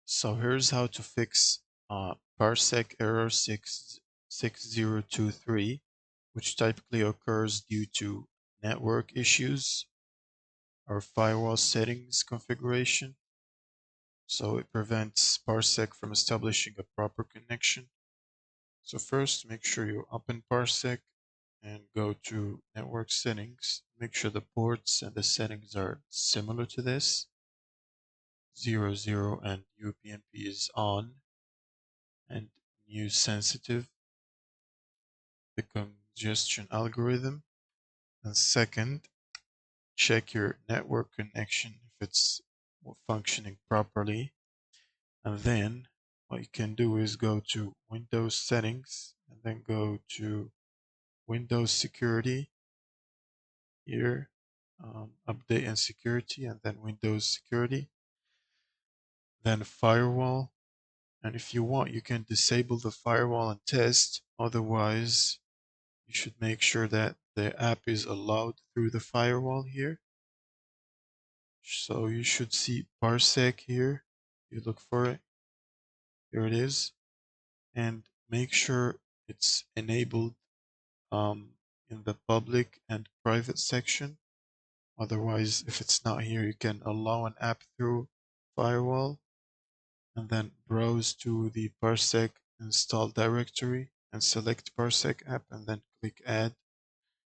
So here's how to fix Parsec Error 66023, which typically occurs due to network issues or firewall settings configuration. So it prevents Parsec from establishing a proper connection. So first, make sure you open Parsec and go to network settings. Make sure the ports and the settings are similar to this. 00 and UPnP is on, and new sensitive, the congestion algorithm. And second, check your network connection if it's functioning properly. And then what you can do is go to Windows settings and then go to Windows security here, update and security, and then Windows security, then firewall. And if you want, you can disable the firewall and test. Otherwise, you should make sure that the app is allowed through the firewall here. So you should see Parsec here. You look for it. Here it is. And make sure it's enabled in the public and private section. Otherwise, if it's not here, you can allow an app through firewall and then browse to the Parsec install directory and select Parsec app and then click add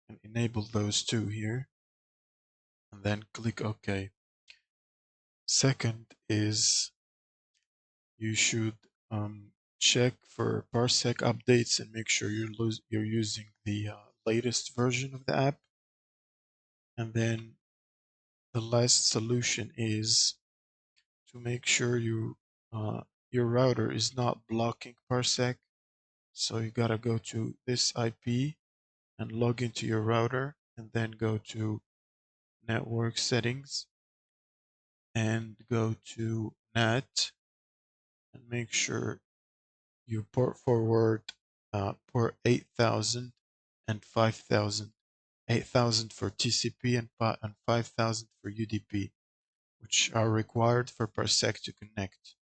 and enable those two here and then click OK. Second is you should check for Parsec updates and make sure you're using the latest version of the app. And then the last solution is to make sure your router is not blocking Parsec. So you gotta go to this IP and log into your router and then go to network settings and go to NAT and make sure you port forward port 8000 and 5000. 8000 for TCP and 5000 for UDP, which are required for Parsec to connect.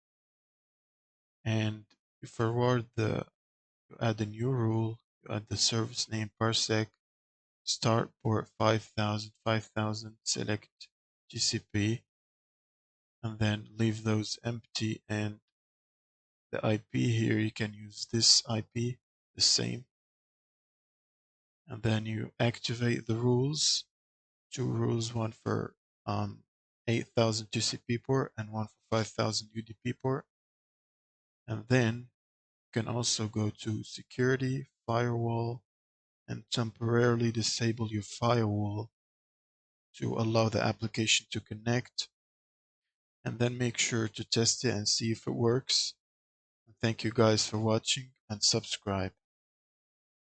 And you add a new rule, you add the service name Parsec, start port 5000, 5000, select TCP, and then leave those empty. And the IP here, you can use this IP, the same. And then you activate the rules, two rules, one for 8000 TCP port and one for 5000 UDP port. And then you can also go to security, firewall, and temporarily disable your firewall to allow the application to connect. And then make sure to test it and see if it works. Thank you guys for watching and subscribe.